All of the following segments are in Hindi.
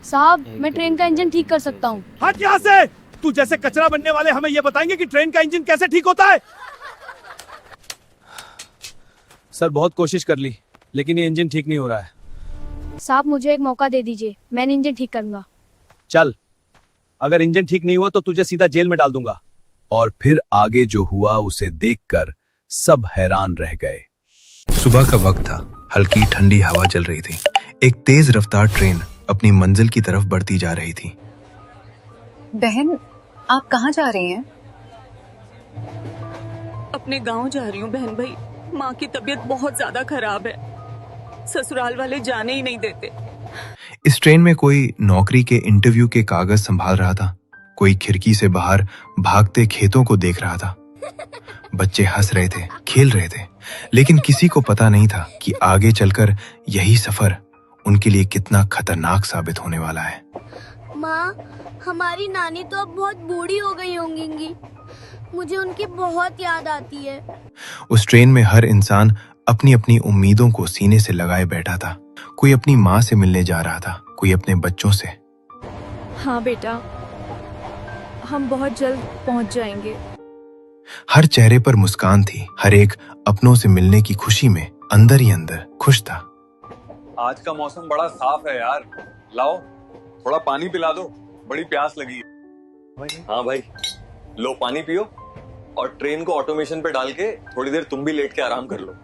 साहब मैं ट्रेन का इंजन ठीक कर सकता हूँ। हट यहाँ से। तू जैसे कचरा बनने वाले हमें ये बताएंगे कि ट्रेन का इंजन कैसे ठीक होता है। सर बहुत कोशिश कर ली लेकिन ये इंजन ठीक नहीं हो रहा है। साहब मुझे एक मौका दे दीजिए, मैं इंजन ठीक करूंगा। चल, अगर इंजन ठीक नहीं हुआ तो तुझे सीधा जेल में डाल दूंगा। और फिर आगे जो हुआ उसे देखकर सब हैरान रह गए। सुबह का वक्त था। हल्की ठंडी हवा चल रही थी। एक तेज रफ्तार ट्रेन अपनी मंजिल की तरफ बढ़ती जा रही थी। बहन, आप कहाँ जा रही हैं? अपने गांव जा रही हूँ बहन भाई। माँ की तबीयत बहुत ज्यादा खराब है, ससुराल वाले जाने ही नहीं देते। इस ट्रेन में कोई नौकरी के इंटरव्यू के कागज संभाल रहा था, कोई खिड़की से बाहर भागते खेतों को देख रहा था। बच्चे हंस रहे थे, खेल रहे थे, लेकिन किसी को पता नहीं था कि आगे चलकर यही सफर उनके लिए कितना खतरनाक साबित होने वाला है। माँ, हमारी नानी तो अब बहुत बूढ़ी हो गई होंगी। मुझे उनकी बहुत याद आती है। उस ट्रेन में हर इंसान अपनी अपनी उम्मीदों को सीने से लगाए बैठा था। कोई अपनी माँ से मिलने जा रहा था, कोई अपने बच्चों से। हाँ बेटा, हम बहुत जल्द पहुंच जाएंगे। हर चेहरे पर मुस्कान थी। हर एक अपनों से मिलने की खुशी में अंदर ही अंदर खुश था। आज का मौसम बड़ा साफ है यार। लाओ थोड़ा पानी पिला दो, बड़ी प्यास लगी है। हाँ भाई, लो पानी पियो और ट्रेन को ऑटोमेशन पे डाल के थोड़ी देर तुम भी लेट के आराम कर लो।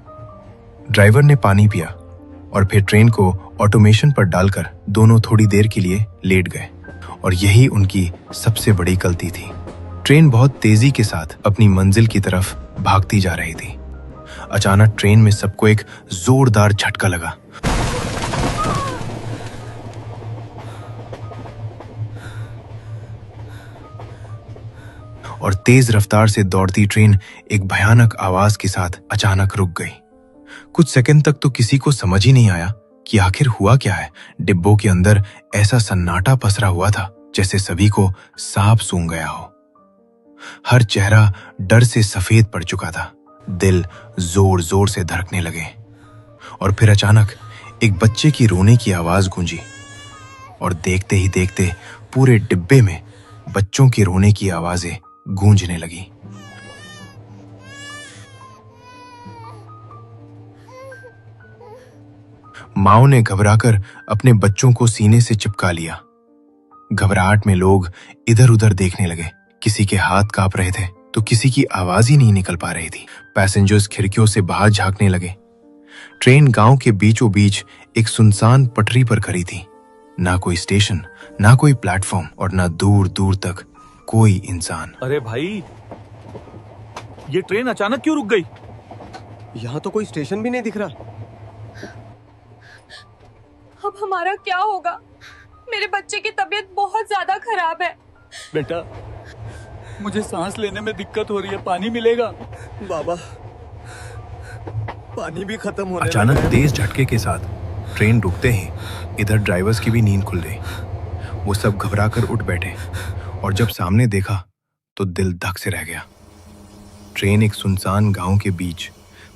ड्राइवर ने पानी पिया और फिर ट्रेन को ऑटोमेशन पर डालकर दोनों थोड़ी देर के लिए लेट गए। और यही उनकी सबसे बड़ी गलती थी। ट्रेन बहुत तेजी के साथ अपनी मंजिल की तरफ भागती जा रही थी। अचानक ट्रेन में सबको एक जोरदार झटका लगा। और तेज रफ्तार से दौड़ती ट्रेन एक भयानक आवाज के साथ अचानक रुक गई। कुछ सेकंड तक तो किसी को समझ ही नहीं आया कि आखिर हुआ क्या है। डिब्बों के अंदर ऐसा सन्नाटा पसरा हुआ था जैसे सभी को सांप सूंघ गया हो। हर चेहरा डर से सफेद पड़ चुका था। दिल जोर जोर से धड़कने लगे। और फिर अचानक एक बच्चे की रोने की आवाज गूंजी। और देखते ही देखते पूरे डिब्बे में बच्चों के रोने की आवाजें गूंजने लगी। माओ ने घबराकर अपने बच्चों को सीने से चिपका लिया। घबराहट में लोग इधर उधर देखने लगे। किसी के हाथ कांप रहे थे तो किसी की आवाज ही नहीं निकल पा रही थी। पैसेंजर्स खिड़कियों से बाहर झांकने लगे। ट्रेन गांव के बीचों बीच एक सुनसान पटरी पर खड़ी थी। ना कोई स्टेशन, ना कोई प्लेटफॉर्म और ना दूर दूर तक कोई इंसान। अरे भाई, ये ट्रेन अचानक क्यों रुक गई? यहाँ तो कोई स्टेशन भी नहीं दिख रहा। अब हमारा क्या होगा? मेरे बच्चे की तबीयत बहुत ज्यादा खराब है। बेटा, मुझे सांस लेने में दिक्कत हो रही है, पानी मिलेगा? बाबा, पानी भी खत्म होने अचानक लगा है। तेज झटके के साथ ट्रेन रुकते ही इधर ड्राइवर्स की भी नींद खुल गई। वो सब घबराकर उठ बैठे और जब सामने देखा तो दिल धक से रह गया। ट्रेन एक सुनसान गांव के बीच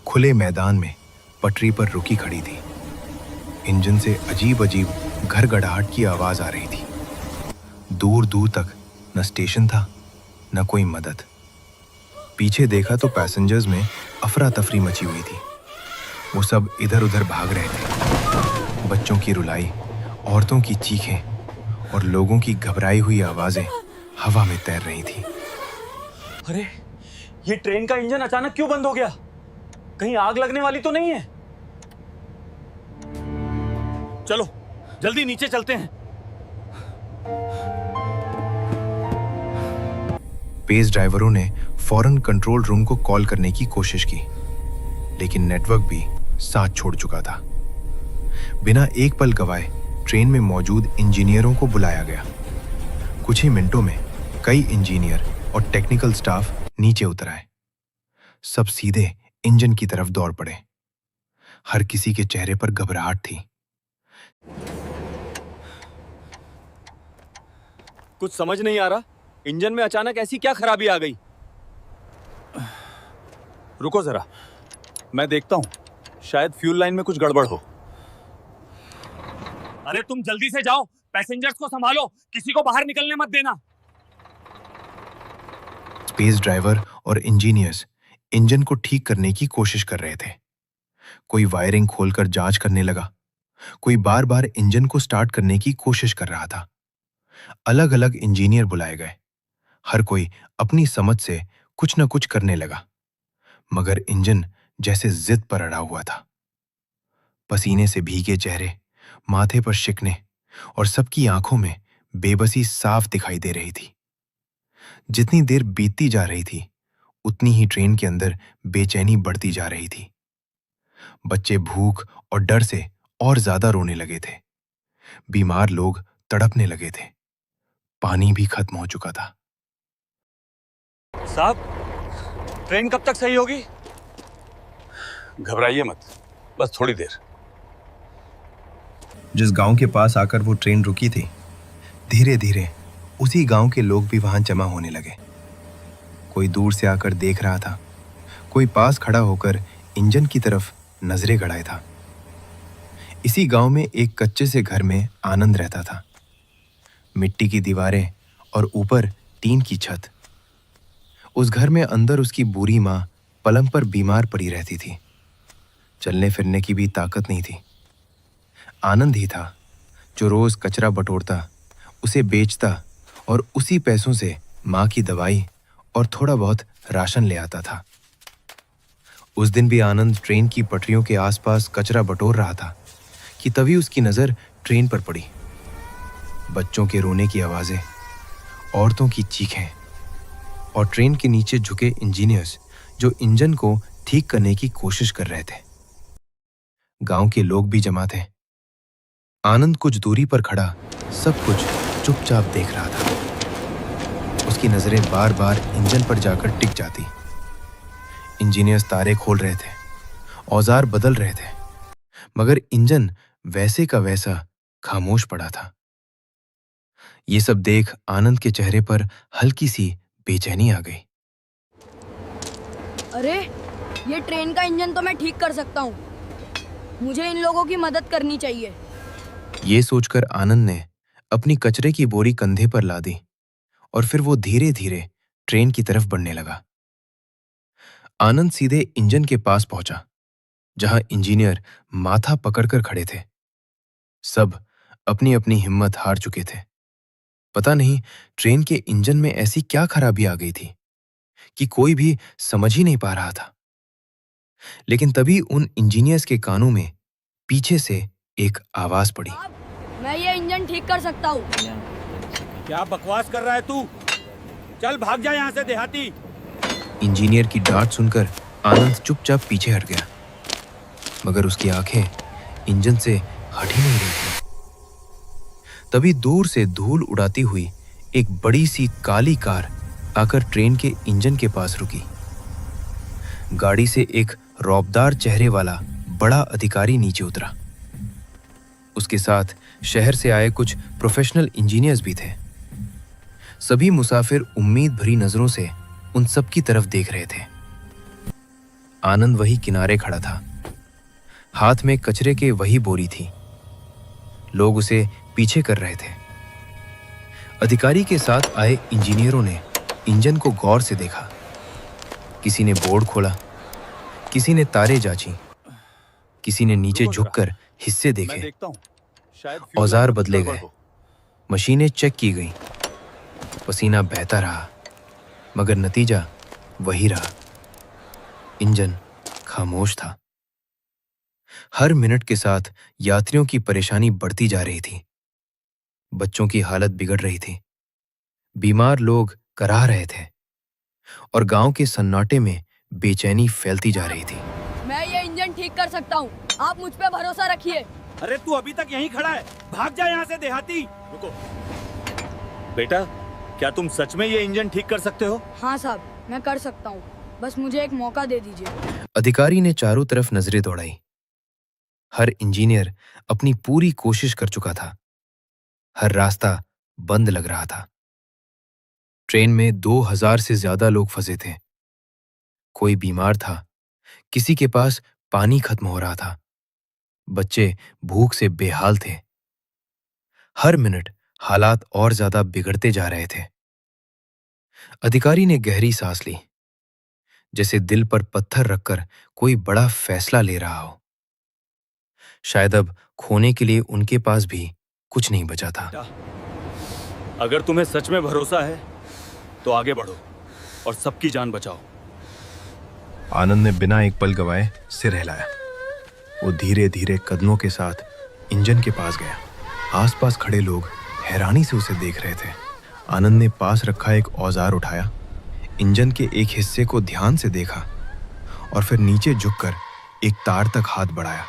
खुले मैदान में पटरी पर रुकी खड़ी थी। इंजन से अजीब अजीब घड़घड़ाहट की आवाज आ रही थी। दूर दूर तक न स्टेशन था न कोई मदद। पीछे देखा तो पैसेंजर्स में अफरा तफरी मची हुई थी। वो सब इधर उधर भाग रहे थे। बच्चों की रुलाई, औरतों की चीखें और लोगों की घबराई हुई आवाजें हवा में तैर रही थी। अरे, ये ट्रेन का इंजन अचानक क्यों बंद हो गया? कहीं आग लगने वाली तो नहीं है? चलो जल्दी नीचे चलते हैं। पेस ड्राइवरों ने फौरन कंट्रोल रूम को कॉल करने की कोशिश की, लेकिन नेटवर्क भी साथ छोड़ चुका था। बिना एक पल गवाए ट्रेन में मौजूद इंजीनियरों को बुलाया गया। कुछ ही मिनटों में कई इंजीनियर और टेक्निकल स्टाफ नीचे उतर आए। सब सीधे इंजन की तरफ दौड़ पड़े। हर किसी के चेहरे पर घबराहट थी। कुछ समझ नहीं आ रहा, इंजन में अचानक ऐसी क्या खराबी आ गई? रुको जरा, मैं देखता हूं, शायद फ्यूल लाइन में कुछ गड़बड़ हो। अरे तुम जल्दी से जाओ, पैसेंजर्स को संभालो, किसी को बाहर निकलने मत देना। स्पेस ड्राइवर और इंजीनियर्स इंजन को ठीक करने की कोशिश कर रहे थे। कोई वायरिंग खोलकर जांच करने लगा, कोई बार बार इंजन को स्टार्ट करने की कोशिश कर रहा था। अलग अलग इंजीनियर बुलाए गए, हर कोई अपनी समझ से कुछ न कुछ करने लगा, मगर इंजन जैसे जिद पर अड़ा हुआ था। पसीने से भीगे चेहरे, माथे पर शिकने और सबकी आंखों में बेबसी साफ दिखाई दे रही थी। जितनी देर बीतती जा रही थी, उतनी ही ट्रेन के अंदर बेचैनी बढ़ती जा रही थी। बच्चे भूख और डर से और ज्यादा रोने लगे थे। बीमार लोग तड़पने लगे थे। पानी भी खत्म हो चुका था। साहब, ट्रेन कब तक सही होगी? घबराइए मत, बस थोड़ी देर। जिस गांव के पास आकर वो ट्रेन रुकी थी, धीरे धीरे उसी गांव के लोग भी वहां जमा होने लगे। कोई दूर से आकर देख रहा था, कोई पास खड़ा होकर इंजन की तरफ नजरें गड़ाए था। इसी गांव में एक कच्चे से घर में आनंद रहता था। मिट्टी की दीवारें और ऊपर टीन की छत। उस घर में अंदर उसकी बूढ़ी माँ पलंग पर बीमार पड़ी रहती थी। चलने फिरने की भी ताकत नहीं थी। आनंद ही था जो रोज कचरा बटोरता, उसे बेचता और उसी पैसों से माँ की दवाई और थोड़ा बहुत राशन ले आता था। उस दिन भी आनंद ट्रेन की पटरियों के आसपास कचरा बटोर रहा था कि तभी उसकी नजर ट्रेन पर पड़ी। बच्चों के रोने की आवाजें, औरतं की चीखें और ट्रेन के नीचे झुके इंजीनियर्स जो इंजन को ठीक करने की कोशिश कर रहे थे। गांव के लोग भी जमा थे। आनंद कुछ दूरी पर खड़ा सब कुछ चुपचाप देख रहा था। उसकी नजरें बार बार इंजन पर जाकर टिक जाती। इंजीनियर्स तारे खोल रहे थे, औजार बदल रहे थे, मगर इंजन वैसे का वैसा खामोश पड़ा था। ये सब देख आनंद के चेहरे पर हल्की सी बेचैनी आ गई। अरे, ये ट्रेन का इंजन तो मैं ठीक कर सकता हूँ। मुझे इन लोगों की मदद करनी चाहिए। ये सोचकर आनंद ने अपनी कचरे की बोरी कंधे पर ला दी और फिर वो धीरे धीरे ट्रेन की तरफ बढ़ने लगा। आनंद सीधे इंजन के पास पहुंचा, जहां इंजीनियर माथा पकड़कर खड़े थे। सब अपनी अपनी हिम्मत हार चुके थे। पता नहीं ट्रेन के इंजन में ऐसी क्या खराबी आ गई थी कि कोई भी समझ ही नहीं पा रहा था। लेकिन तभी उन इंजीनियर्स के कानों में पीछे से एक आवाज पड़ी। मैं ये इंजन ठीक कर सकता हूँ। क्या बकवास कर रहा है तू? चल भाग जा यहाँ से देहाती। इंजीनियर की डांट सुनकर आनंद चुपचाप पीछे हट गया, मगर उसकी आंखें इंजन से हट ही नहीं रही थी। तभी दूर से धूल उड़ाती हुई एक बड़ी सी काली कार आकर ट्रेन के इंजन के पास रुकी। गाड़ी से एक रौबदार चेहरे वाला बड़ा अधिकारी नीचे उतरा। उसके साथ शहर से आए कुछ प्रोफेशनल इंजीनियर्स भी थे। सभी मुसाफिर उम्मीद भरी नजरों से उन सब की तरफ देख रहे थे। आनंद वही किनारे खड़ा था। हाथ में कचरे के वही बोरी थी। लोग उसे पीछे कर रहे थे। अधिकारी के साथ आए इंजीनियरों ने इंजन को गौर से देखा। किसी ने बोर्ड खोला, किसी ने तारे जांची, किसी ने नीचे झुककर हिस्से देखे। औजार बदले गए, मशीनें चेक की गईं। पसीना बहता रहा, मगर नतीजा वही रहा। इंजन खामोश था। हर मिनट के साथ यात्रियों की परेशानी बढ़ती जा रही थी। बच्चों की हालत बिगड़ रही थी। बीमार लोग कराह रहे थे और गांव के सन्नाटे में बेचैनी फैलती जा रही थी। मैं ये इंजन ठीक कर सकता हूँ। आप मुझ पे भरोसा रखिए। अरे तू अभी तक यहीं खड़ा है, भाग जा यहाँ से देहाती। रुको बेटा, क्या तुम सच में ये इंजन ठीक कर सकते हो? हाँ साहब, मैं कर सकता हूँ। बस मुझे एक मौका दे दीजिए। अधिकारी ने चारों तरफ नजरें दौड़ाई। हर इंजीनियर अपनी पूरी कोशिश कर चुका था। हर रास्ता बंद लग रहा था। ट्रेन में 2000 से ज्यादा लोग फंसे थे। कोई बीमार था, किसी के पास पानी खत्म हो रहा था। बच्चे भूख से बेहाल थे। हर मिनट हालात और ज्यादा बिगड़ते जा रहे थे। अधिकारी ने गहरी सांस ली, जैसे दिल पर पत्थर रखकर कोई बड़ा फैसला ले रहा हो। शायद अब खोने के लिए उनके पास भी कुछ नहीं बचा था। अगर तुम्हें सच में भरोसा है तो आगे बढ़ो और सबकी जान बचाओ। आनंद ने बिना एक पल गवाए सिर हिलाया। वो धीरे धीरे कदमों के साथ इंजन के पास गया। आसपास खड़े लोग हैरानी से उसे देख रहे थे। आनंद ने पास रखा एक औजार उठाया, इंजन के एक हिस्से को ध्यान से देखा और फिर नीचे झुककर एक तार तक हाथ बढ़ाया।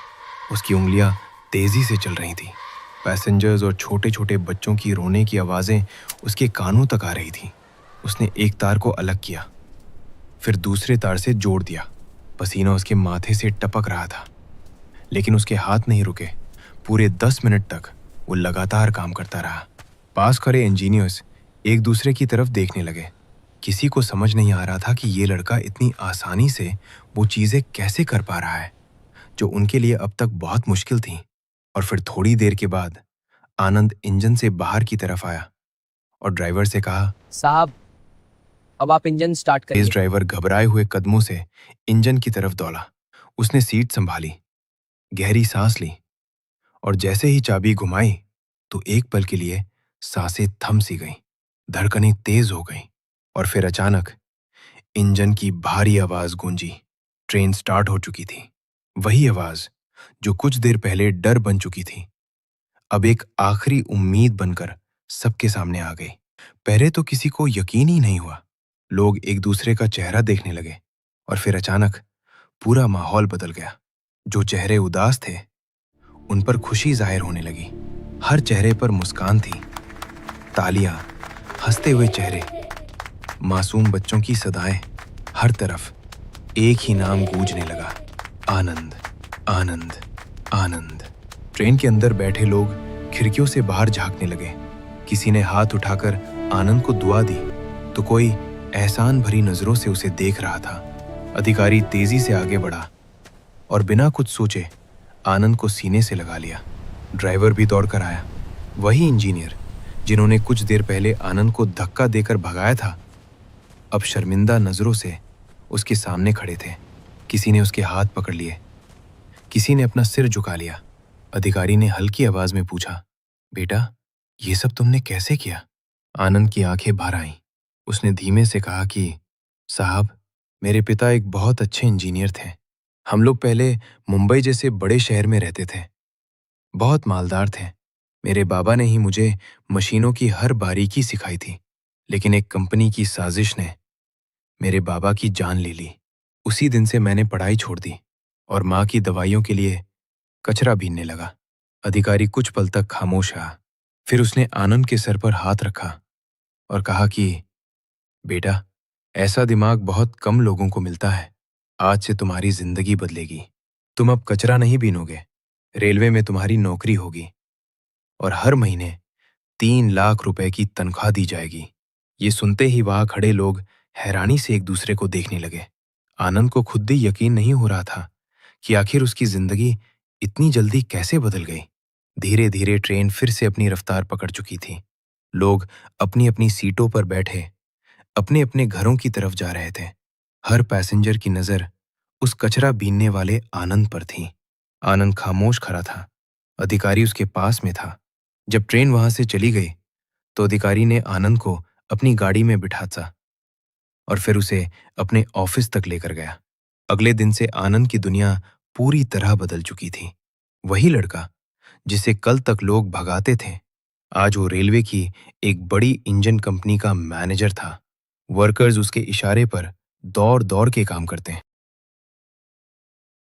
उसकी उंगलियां तेजी से चल रही थी। पैसेंजर्स और छोटे छोटे बच्चों की रोने की आवाजें उसके कानों तक आ रही थी। उसने एक तार को अलग किया, फिर दूसरे तार से जोड़ दिया। पसीना उसके माथे से टपक रहा था, लेकिन उसके हाथ नहीं रुके। पूरे 10 मिनट तक वो लगातार काम करता रहा। पास खड़े इंजीनियर्स एक दूसरे की तरफ देखने लगे। किसी को समझ नहीं आ रहा था कि ये लड़का इतनी आसानी से वो चीजें कैसे कर पा रहा है जो उनके लिए अब तक बहुत मुश्किल थी। और फिर थोड़ी देर के बाद आनंद इंजन से बाहर की तरफ आया और ड्राइवर से कहा, साहब अब आप इंजन स्टार्ट करिए। इस ड्राइवर घबराए हुए कदमों से इंजन की तरफ दौड़ा। उसने सीट संभाली, गहरी सांस ली और जैसे ही चाबी घुमाई तो एक पल के लिए सांसें थम सी गईं, धड़कनें तेज हो गईं और फिर अचानक इंजन की भारी आवाज गूंजी। ट्रेन स्टार्ट हो चुकी थी। वही आवाज जो कुछ देर पहले डर बन चुकी थी, अब एक आखिरी उम्मीद बनकर सबके सामने आ गई। पहले तो किसी को यकीन ही नहीं हुआ। लोग एक दूसरे का चेहरा देखने लगे और फिर अचानक पूरा माहौल बदल गया। जो चेहरे उदास थे उन पर खुशी जाहिर होने लगी। हर चेहरे पर मुस्कान थी, तालियां, हंसते हुए चेहरे, मासूम बच्चों की सदाएं। हर तरफ एक ही नाम गूंजने लगा, आनंद, आनंद, आनंद। ट्रेन के अंदर बैठे लोग खिड़कियों से बाहर झांकने लगे। किसी ने हाथ उठाकर आनंद को दुआ दी तो कोई एहसान भरी नजरों से उसे देख रहा था। अधिकारी तेजी से आगे बढ़ा और बिना कुछ सोचे आनंद को सीने से लगा लिया। ड्राइवर भी दौड़कर आया। वही इंजीनियर जिन्होंने कुछ देर पहले आनंद को धक्का देकर भगाया था, अब शर्मिंदा नजरों से उसके सामने खड़े थे। किसी ने उसके हाथ पकड़ लिए, किसी ने अपना सिर झुका लिया। अधिकारी ने हल्की आवाज में पूछा, बेटा ये सब तुमने कैसे किया? आनंद की आंखें भर आईं। उसने धीमे से कहा कि साहब, मेरे पिता एक बहुत अच्छे इंजीनियर थे। हम लोग पहले मुंबई जैसे बड़े शहर में रहते थे, बहुत मालदार थे। मेरे बाबा ने ही मुझे मशीनों की हर बारीकी सिखाई थी, लेकिन एक कंपनी की साजिश ने मेरे बाबा की जान ले ली। उसी दिन से मैंने पढ़ाई छोड़ दी और माँ की दवाइयों के लिए कचरा बीनने लगा। अधिकारी कुछ पल तक खामोश रहा, फिर उसने आनंद के सर पर हाथ रखा और कहा कि बेटा, ऐसा दिमाग बहुत कम लोगों को मिलता है। आज से तुम्हारी जिंदगी बदलेगी। तुम अब कचरा नहीं बीनोगे, रेलवे में तुम्हारी नौकरी होगी और हर महीने 3 लाख रुपए की तनख्वाह दी जाएगी। ये सुनते ही वहां खड़े लोग हैरानी से एक दूसरे को देखने लगे। आनंद को खुद भी यकीन नहीं हो रहा था कि आखिर उसकी जिंदगी इतनी जल्दी कैसे बदल गई। धीरे धीरे ट्रेन फिर से अपनी रफ्तार पकड़ चुकी थी। लोग अपनी अपनी सीटों पर बैठे अपने अपने घरों की तरफ जा रहे थे। हर पैसेंजर की नजर उस कचरा बीनने वाले आनंद पर थी। आनंद खामोश खड़ा था। अधिकारी उसके पास में था। जब ट्रेन वहां से चली गई तो अधिकारी ने आनंद को अपनी गाड़ी में बिठाया और फिर उसे अपने ऑफिस तक लेकर गया। अगले दिन से आनंद की दुनिया पूरी तरह बदल चुकी थी। वही लड़का जिसे कल तक लोग भगाते थे, आज वो रेलवे की एक बड़ी इंजन कंपनी का मैनेजर था। वर्कर्स उसके इशारे पर दौड़ दौड़ के काम करते हैं।